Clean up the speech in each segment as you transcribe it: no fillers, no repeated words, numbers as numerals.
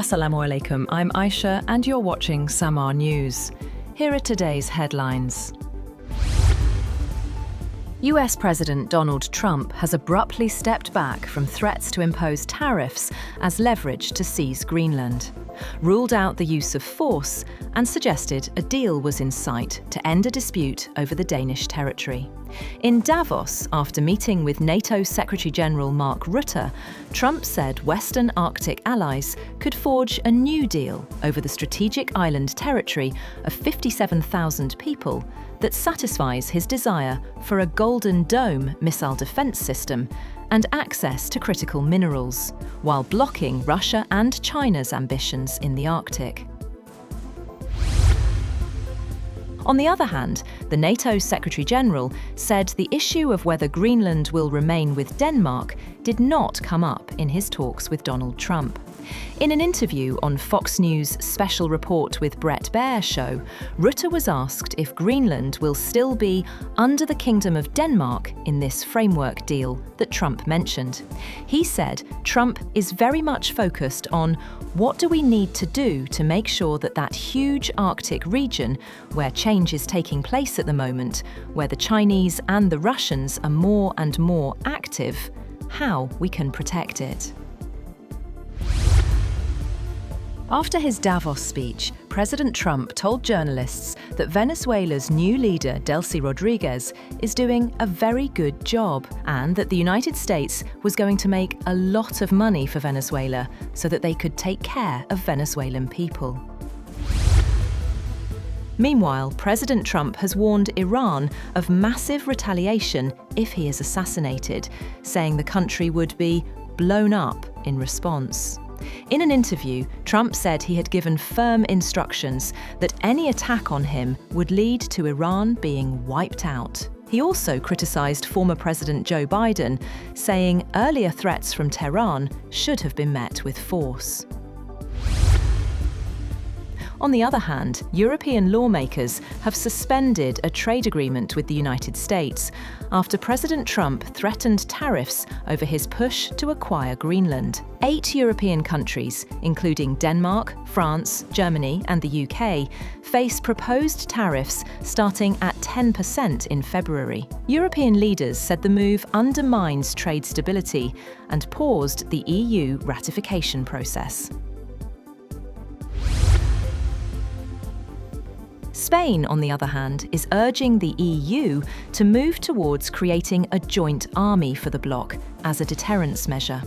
Assalamu alaikum, I'm Aisha and you're watching Samaa News. Here are today's headlines. US President Donald Trump has abruptly stepped back from threats to impose tariffs as leverage to seize Greenland, ruled out the use of force, and suggested a deal was in sight to end a dispute over the Danish territory. In Davos, after meeting with NATO Secretary-General Mark Rutte, Trump said Western Arctic allies could forge a new deal over the strategic island territory of 57,000 people that satisfies his desire for a Golden Dome missile defense system and access to critical minerals, while blocking Russia and China's ambitions in the Arctic. On the other hand, the NATO Secretary-General said the issue of whether Greenland will remain with Denmark did not come up in his talks with Donald Trump. In an interview on Fox News' Special Report with Bret Baier show, Rutte was asked if Greenland will still be under the Kingdom of Denmark in this framework deal that Trump mentioned. He said Trump is very much focused on what do we need to do to make sure that that huge Arctic region, where change is taking place at the moment, where the Chinese and the Russians are more and more active, how we can protect it. After his Davos speech, President Trump told journalists that Venezuela's new leader, Delcy Rodriguez, is doing a very good job and that the United States was going to make a lot of money for Venezuela so that they could take care of Venezuelan people. Meanwhile, President Trump has warned Iran of massive retaliation if he is assassinated, saying the country would be blown up in response. In an interview, Trump said he had given firm instructions that any attack on him would lead to Iran being wiped out. He also criticized former President Joe Biden, saying earlier threats from Tehran should have been met with force. On the other hand, European lawmakers have suspended a trade agreement with the United States after President Trump threatened tariffs over his push to acquire Greenland. 8 European countries, including Denmark, France, Germany, and the UK, face proposed tariffs starting at 10% in February. European leaders said the move undermines trade stability and paused the EU ratification process. Spain, on the other hand, is urging the EU to move towards creating a joint army for the bloc as a deterrence measure.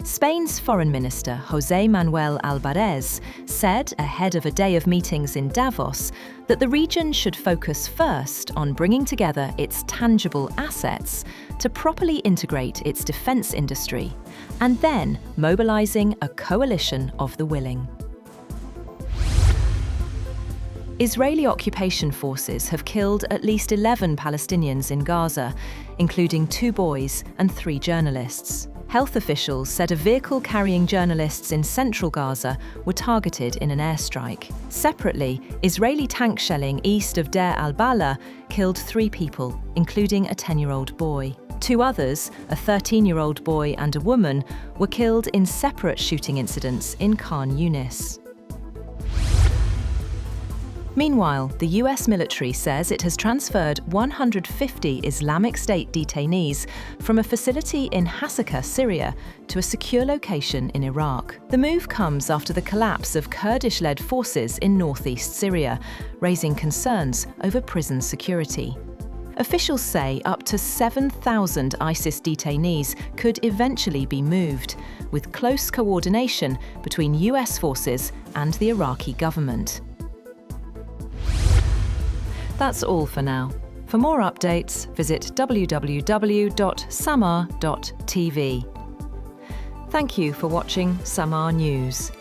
Spain's Foreign Minister, José Manuel Álvarez, said ahead of a day of meetings in Davos that the region should focus first on bringing together its tangible assets to properly integrate its defence industry, and then mobilising a coalition of the willing. Israeli occupation forces have killed at least 11 Palestinians in Gaza, including 2 boys and 3 journalists. Health officials said a vehicle carrying journalists in central Gaza were targeted in an airstrike. Separately, Israeli tank shelling east of Deir al-Balah killed 3 people, including a 10-year-old boy. 2 others, a 13-year-old boy and a woman, were killed in separate shooting incidents in Khan Yunis. Meanwhile, the US military says it has transferred 150 Islamic State detainees from a facility in Hasaka, Syria, to a secure location in Iraq. The move comes after the collapse of Kurdish-led forces in northeast Syria, raising concerns over prison security. Officials say up to 7,000 ISIS detainees could eventually be moved, with close coordination between US forces and the Iraqi government. That's all for now. For more updates, visit www.samaa.tv. Thank you for watching Samaa News.